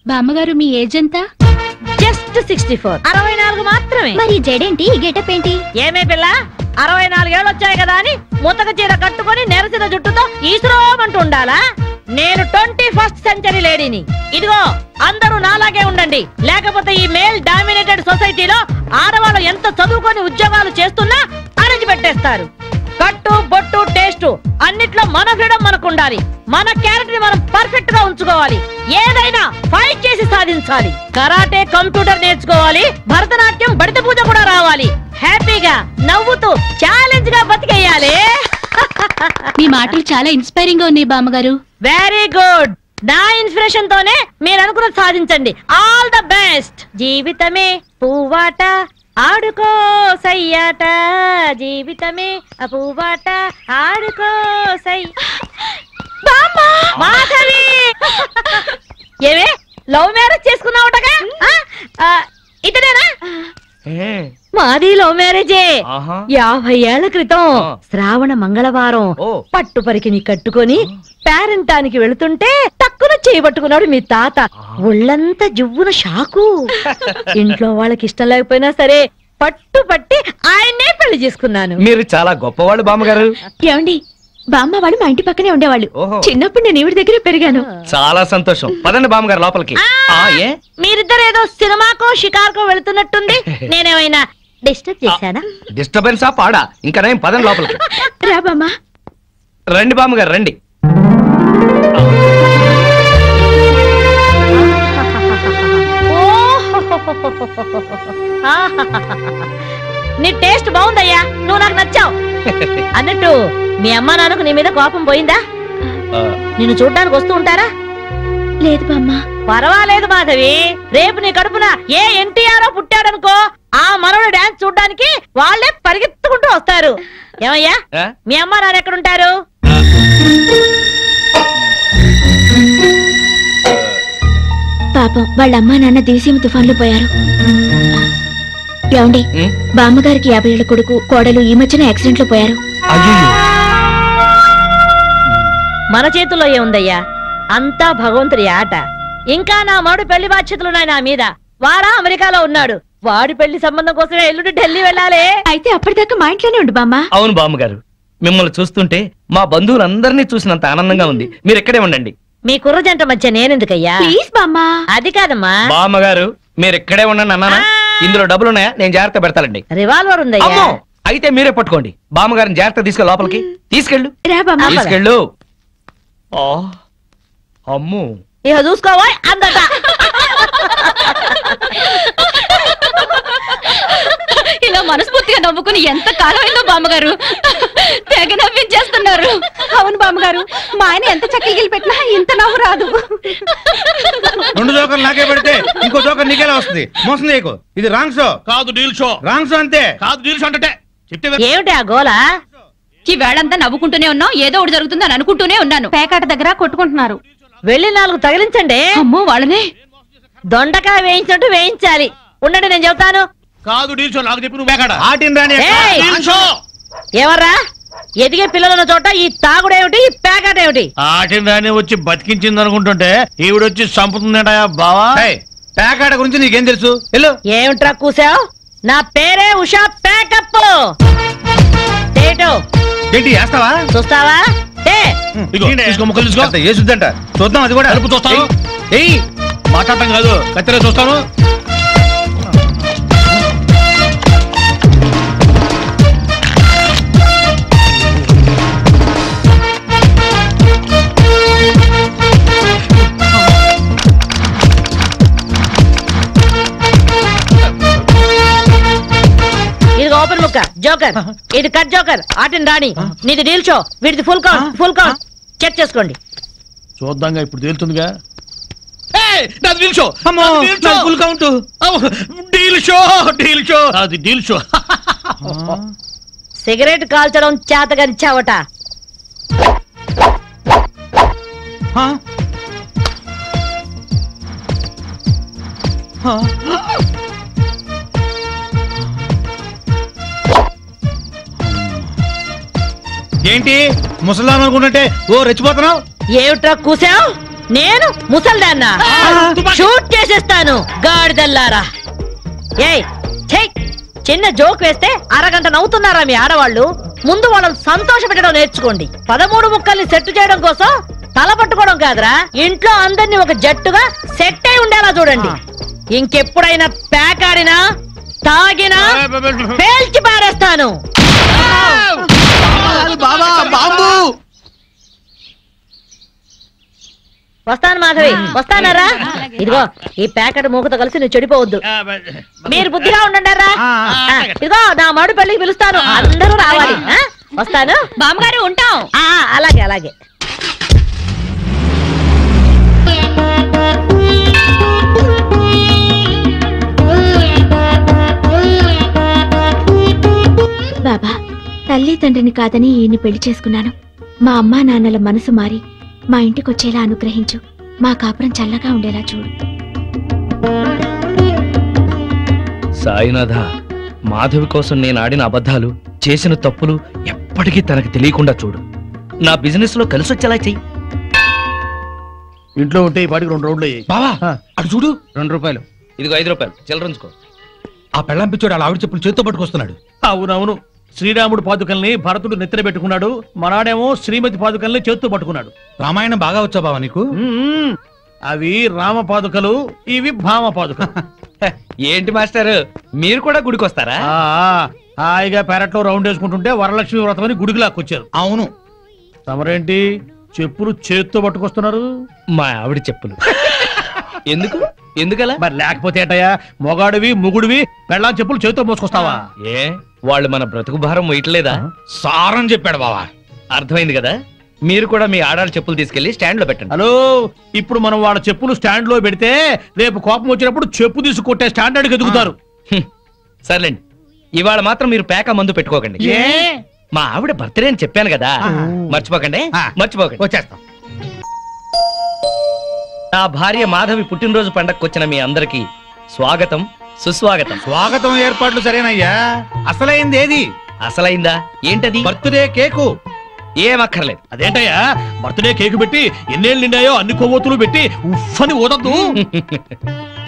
బామ్మగారు మీ ఏజ్ ఎంత? జస్ట్ 64. 64 మాత్రమే. మరి జడేంటి, గెటప్ ఏంటి? ఏమే పిల్ల, 64 ఏళ్ళు వచ్చాయి కదా అని ముతక చీర కట్టుకొని నెరసిన జుట్టుతో ఈశ్వరమంటూ ఉండాలా? నేను 21st సెంచరీ లేడీని. ఇదిగో అందరూ నాలాగే ఉండండి, లేకపోతే ఈ మేల్ డామినేటెడ్ సొసైటీలో ఆడవాళ్ళు ఎంత చదువుకొని ఉద్యోగాలు చేస్తున్నా అణచి పెట్టేస్తారు. కట్టు బొట్టు టేస్ట్ అన్నిట్లో మన ఫ్రీడమ్ మనకు ఉండాలి. మన క్యారెక్టర్ ని మనం పర్ఫెక్ట్ గా ఉంచుకోవాలి. ఏదైనా ఫైట్ చేసి సాధించాలి. కరాటే, కంప్యూటర్ నేర్చుకోవాలి. భరతనాట్యం, బడిత పూజ కూడా రావాలి. హ్యాపీగా నవ్వుతూ ఛాలెంజ్ గా బతికేయాలి. మీ మాటలు చాలా ఇన్స్పైరింగ్ గా ఉన్నాయి బామ్మగారు. Very good. నా ఇన్స్పిరేషన్ తోనే మీరు అనుకున్నది సాధించండి. All the best. జీవితమే పువ్వాట, ఆడుకో సయ్యాట. జీవితమే పువ్వాట, ఆడుకో సై. మాధవి, ఏవే లవ్ మ్యారేజ్ చేసుకున్నావుటగా? ఇతనేనా? మాది లవ్ మ్యారేజే. 50 ఏళ్ల క్రితం శ్రావణ మంగళవారం పట్టు పరికిని కట్టుకొని పేరంటానికి వెళుతుంటే టక్కున చేయబట్టుకున్నాడు మీ తాత. ఒళ్ళంతా జువ్వున షాకు. ఇంట్లో వాళ్ళకి ఇష్టం లేకపోయినా సరే పట్టు పట్టి ఆయన్నే పెళ్లి చేసుకున్నాను. మీరు చాలా గొప్పవాళ్ళు బామ్మగారు. ఏమండి, బామ్మ వాళ్ళు మా ఇంటి పక్కనే ఉండేవాళ్ళు. చిన్నప్పుడు నేను ఈవిడ దగ్గర పెరిగాను. చాలా సంతోషం. పదండి బామ్మగారు లోపలికి. మీరిద్దరు ఏదో సినిమాకో షికార్కో వెళుతున్నట్టుంది. నేనేమైనా డిస్టర్బ్ చేశానా? డిస్టర్బెన్స్ ఆ పాడా? ఇంకా నేను పదండి లోపలికి. రా బామ్మ. రండి బామ్మగారు రండి. నీ టేస్ట్ బాగుందయ్యా, నువ్వు నాకు నచ్చావు. అన్నట్టు మీ అమ్మా నాన్నకు నీ మీద కోపం పోయిందా? నిన్ను చూడ్డానికి వస్తూ ఉంటారా? లేదు బామ్మ. పర్వాలేదు మాధవి, రేపు నీ కడుపున ఏ ఎన్టీఆర్ పుట్టాడనుకో, ఆ మనవడు డాన్స్ చూడ్డానికి వాళ్ళే పరిగెత్తుకుంటూ వస్తారు. ఏమయ్యా, మీ అమ్మా నాన్న ఎక్కడుంటారు? పాపం వాళ్ళ అమ్మా నాన్న దివిసీమ తుఫాన్లో పోయారు. ఏమండి, బామ్మగారికి 50 ఏళ్ల కొడుకు కోడలు ఈ మధ్యన యాక్సిడెంట్ లో పోయారు. మన చేతుల్లో ఏముందయ్యా, అంతా భగవంతుడి ఆట. ఇంకా నా మాడు పెళ్లి బాధ్యతలున్నాయి నా మీద. వాడా అమెరికాలో ఉన్నాడు. వాడి పెళ్లి సంబంధం కోసమే ఎల్లుండి ఢిల్లీ వెళ్ళాలి. అయితే అప్పటిదాకా మా ఇంట్లోనే ఉండు బామ్మ. అవును బామ్మగారు, మిమ్మల్ని చూస్తుంటే మా బంధువులందరినీ చూసినంత ఆనందంగా ఉంది. మీరు ఇక్కడే ఉండండి. మీ కుర్ర జంట మధ్య నేనెందుకయ్యా? ప్లీజ్ బామ్మ. అది కాదమ్మా బామ్మగారు, మీరు ఇక్కడే ఉండండి అన్నానా? ఇందులో డబ్బులున్నాయా? నేను జాగ్రత్త పెడతానండి. రివాల్వర్ ఉందయ్యా. అయితే మీరే పట్టుకోండి. బామ్మగారిని జాగ్రత్త తీసుకెళ్ళి లోపలికి తీసుకెళ్ళు. తీసుకెళ్ళు. అమ్ము, ఇక చూసుకోవా అందట. ఇలా మనస్ఫూర్తిగా నవ్వుకుని ఎంత కాలమైందో బామ్మగారు. తెగ నవ్వించేస్తున్నారు. అవును బామ్మగారు, మా ఆయన ఎంత చక్కగిలి పెట్టినా ఇంత నవ్వు రాదు. 2 జోకర్లు నాకే పెడితే ఇంకో జోకర్ నీకేలా వస్తుంది? మోసం చేయకు. ఇది రాంగ్ షో కాదు, డీల్ షో. రాంగ్ షో అంతే కాదు, డీల్ షో అంటే ఏమిటి ఆ గోలా? ఈ వేళంతా నవ్వుకుంటూనే ఉన్నాం. ఏదో ఒకటి జరుగుతుందని అనుకుంటూనే ఉన్నాను. పేకాట దగ్గర కొట్టుకుంటున్నారు. వెళ్ళి 4 తగిలించండి. అమ్మో, వాళ్ళనే దొండకాయ వేయించినట్టు వేయించాలి. ఉండండి, నేను చెబుతాను. కాదు, డీల్ షో. నాకు చెప్పి నువ్వు పేకాట ఎవర్రా? ఎదిగే పిల్లలున్న చోట ఈ తాగుడేమిటి, ఈ పేకాట ఏమిటి? ఆటిని వచ్చి బతికించింది అనుకుంటుంటే ఈవిడొచ్చి చంపుతుందట బావా. పేకాట గురించి నీకేం తెలుసు? ఏమిట్రా కూసావు? నా పేరే ఉషా ప్యాకప్. ఏంటి వేస్తావా? చూస్తావా? ఏసుద్దంట. చూద్దాం, అది కూడా చూస్తాను. మాట్లాడటం కాదు, కత్తిరే చూస్తాను. ఇది ఓపెన్ ముక్క జోకర్, ఇది కట్ జోకర్. ఆటిని రాణి, నీది డీల్ షో, వీడిది full count. Full count check చేసుకోండి. చూద్దాంగా, ఇప్పుడు తేలుతుందిగా. సిగరెట్ కాల్చడం చేతగరిచావట. ఏంటి ముసలాం అనుకుంటుంటే ఓ రెచ్చిపోతున్నావు? ఏమిట్రా కూసావు? నేను ముసల్దాన్నా షూట్ చేసేస్తాను గాడిదల్లారా. ఏయ్ ఛై, చిన్న జోక్ వేస్తే అరగంట నవ్వుతున్నారా మీ ఆడవాళ్ళు? ముందు వాళ్ళని సంతోష పెట్టడం నేర్చుకోండి. 13 ముక్కల్ని సెట్ చేయడం కోసం తల పట్టుకోవడం కాదురా, ఇంట్లో అందరినీ ఒక జట్టుగా సెట్ అయి ఉండేలా చూడండి. ఇంకెప్పుడైనా ప్యాక్ ఆడినా తాగినా పేల్చి పారేస్తాను. వస్తాను మాధవి, వస్తానరా? ఇదిగో ఈ ప్యాకెట్ మూకతో కలిసి నువ్వు చెడిపోవద్దు. మీరు బుద్ధిగా ఉండండిరా. ఇదిగో నా మాడు పెళ్లికి పిలుస్తాను, అందరూ రావాలి. వస్తాను బామ్మగారు, ఉంటాం. అలాగే అలాగే. బాబా, తల్లి తండ్రిని కాదని ఈయన్ని పెళ్లి చేసుకున్నాను. మా అమ్మా నాన్నల మనసు మారి మా ఇంటికొచ్చేలా అనుగ్రహించు. మా కాపురం చల్లగా ఉండేలా చూడు. సాయినాథ, మాధవి కోసం నేను ఆడిన అబద్ధాలు, చేసిన తప్పులు ఎప్పటికీ తనకు తెలియకుండా చూడు. నా బిజినెస్ లో కలిసి వచ్చేలా చెయ్యి. ఇంట్లో ఉంటే ఈ పాటికి 2 రౌండ్లు అయ్యాయి. బావా అటు చూడు, 2 రూపాయలు. ఇదిగో 5 రూపాయలు చిల్లరంచుకో. ఆ పెళ్ళం పిచ్చోడు అలా ఆవిడ చెప్పులు చేత్తో పట్టుకొస్తున్నాడు. అవునవును, శ్రీరాముడు పాదుకల్ని భరతుడు నెత్తిన పెట్టుకున్నాడు, మనాడేమో శ్రీమతి పాదుకల్ని చేత్తో పట్టుకున్నాడు. రామాయణం బాగా వచ్చా బావా నీకు? అవి రామ పాదుకలు, ఇవి భామ పాదుకలు. ఏంటి మాస్టర్, మీరు కూడా గుడికి వస్తారా? హాయిగా పెరట్లో రౌండ్ వేసుకుంటుంటే వరలక్ష్మి వ్రతం అని గుడికి లాక్కొచ్చారు. అవును. తమరేంటి చెప్పులు చేత్తో పట్టుకొస్తున్నారు? మా ఆవిడ చెప్పులు. ఎందుకలా? మరి లేకపోతే ఏటయ్యా, మొగాడివి ముగుడివి పెళ్ళాం చెప్పులు చేత్తో మోసుకొస్తావా? ఏ వాళ్ళు మన బ్రతుకు భారం మొయ్యట్లేదా? సారం చెప్పాడు బావా. అర్థమైంది కదా. మీరు కూడా మీ ఆడాళ్ళ చెప్పులు తీసుకెళ్లి స్టాండ్ లో పెట్టండి. హలో, ఇప్పుడు మనం వాళ్ళ చెప్పులు స్టాండ్ లో పెడితే రేపు కోపం వచ్చినప్పుడు చెప్పు తీసి కొట్టే స్టాండర్డ్కి ఎదుగుతారు. సర్లేండి, ఇవాళ మాత్రం మీరు పేక మందు పెట్టుకోకండి. మా ఆవిడ బర్త్డే అని చెప్పాను కదా, మర్చిపోకండి. వచ్చేస్తాం. నా భార్య మాధవి పుట్టినరోజు పండగకు వచ్చిన మీ అందరికి స్వాగతం, సుస్వాగతం. స్వాగతం ఏర్పాట్లు సరేనయ్యా. అసలైంది ఏది? అసలైందా? ఏంటది? Birthday cake. ఏమక్కర్లేదు. అదేంటయ్యా, బర్త్డే కేక్ పెట్టి ఎన్నేళ్ళు నిండాయో అన్ని కొవ్వొత్తులు పెట్టి ఉఫ్ఫని ఓదద్దు.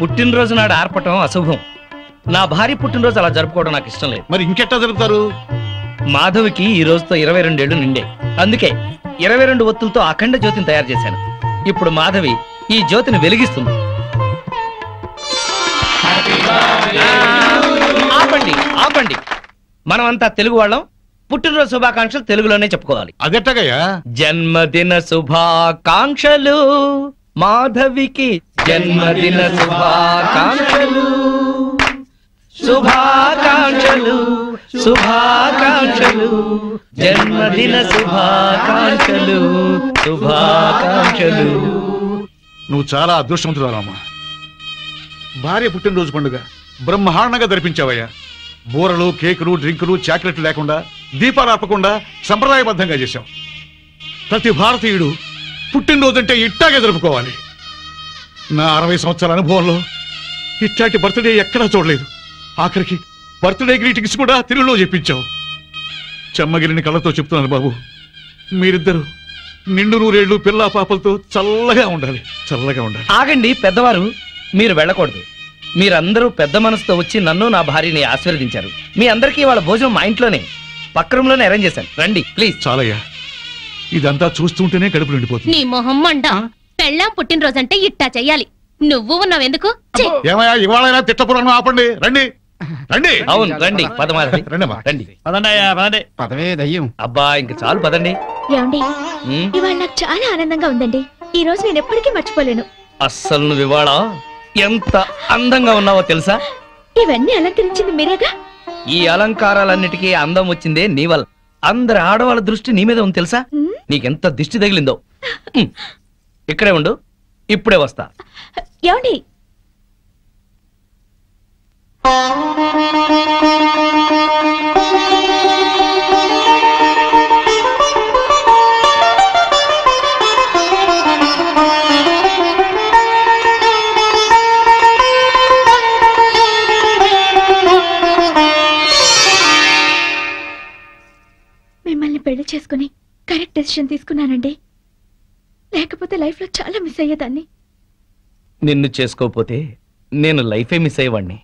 పుట్టినరోజు నాడు ఆర్పటం అశుభం. నా భార్య పుట్టినరోజు అలా జరుపుకోవడం నాకు ఇష్టం లేదు. మరి ఇంకెట్టా జరుపుతారు? మాధవికి ఈ రోజుతో 22 ఏళ్లు నిండే, అందుకే 22 ఒత్తులతో అఖండ జ్యోతిని తయారు చేశాను. ఇప్పుడు మాధవి ఈ జ్యోతిని వెలిగిస్తుంది. ఆపండి ఆపండి, మనమంతా తెలుగు వాళ్ళం. పుట్టినరోజు శుభాకాంక్షలు తెలుగులోనే చెప్పుకోవాలి. అదెట్టగయ్యా? జన్మదిన శుభాకాంక్షలు మాధవికి, జన్మదిన శుభాకాంక్షలు, శుభాకాంక్షలు శుభాకాంక్షలు, జన్మదిన శుభాకాంక్షలు శుభాకాంక్షలు. నువ్వు చాలా అదృష్టవంతురాలమ్మా. భార్య పుట్టినరోజు పండుగ బ్రహ్మాండంగా జరిపించావయ్యా. బూరలు, కేకులు, డ్రింకులు, చాక్లెట్లు లేకుండా, దీపాలు ఆపకుండా సంప్రదాయబద్ధంగా చేశావు. ప్రతి భారతీయుడు పుట్టినరోజు అంటే ఇట్టాగే జరుపుకోవాలి. నా 60 సంవత్సరాల అనుభవంలో ఇట్లాంటి బర్త్డే ఎక్కడా చూడలేదు. ఆఖరికి బర్త్డే గ్రీటింగ్స్ కూడా తెలుగులో చెప్పించావు. చెమ్మగిరిని కళ్ళతో చెప్తున్నాను బాబు, మీరిద్దరు నిండు 100 ఏళ్ళు పిల్లా పాపలతో చల్లగా ఉండాలి, చల్లగా ఉండాలి. ఆగండి పెద్దవారు, మీరు వెళ్ళకూడదు. మీరందరూ పెద్ద మనసుతో వచ్చి నన్ను నా భార్యని ఆశీర్వదించారు. మీ అందరికీ వాళ్ళ భోజనం మా ఇంట్లోనే పక్క రూమ్ లోనే అరేంజ్ చేశాను. రండి ప్లీజ్. చాలయ్యా, ఇదంతా చూస్తుంటేనే కడుపు నిండిపోతుంది. నీ మొహం మంట. పెళ్ళాం పుట్టినరోజంటే ఇట్టా చెయ్యాలి. నువ్వు ఉన్నావెందుకు? ఏమయ్యా, ఇవాళైనా తిట్టపురాణం ఆపండి. రండి రండి. అవును రండి, పదమాధవి రండమ్మా. రండి. పదండయ్యా పదండి. పదవే దయ్యం. అబ్బా ఇంక చాలు పదండి. ఏమండి, ఉమ్, ఇవాళ నాకు చాలా ఆనందంగా ఉందండి. ఈ రోజు నేను ఎప్పటికీ మర్చిపోలేను. అస్సలు నువ్వు ఇవాళ ఎంత అందంగా ఉన్నావో తెలుసా? ఇవన్నీ అలంకరించింది మీరేగా. ఈ అలంకారాలన్నిటికీ అందం వచ్చిందే నీ వల్ల. అందరి ఆడవాళ్ళ దృష్టి నీ మీద ఉంది తెలుసా? నీకెంత దిష్టి తగిలిందో. ఇక్కడే ఉండు, ఇప్పుడే వస్తా. ఏమండి, మిమ్మల్ని పెళ్లి చేసుకుని కరెక్ట్ డెసిషన్ తీసుకున్నానండి. లేకపోతే లైఫ్ లో చాలా మిస్ అయ్యేదాన్ని. నిన్ను చేసుకోకపోతే నేను లైఫే మిస్ అయ్యేవాడిని.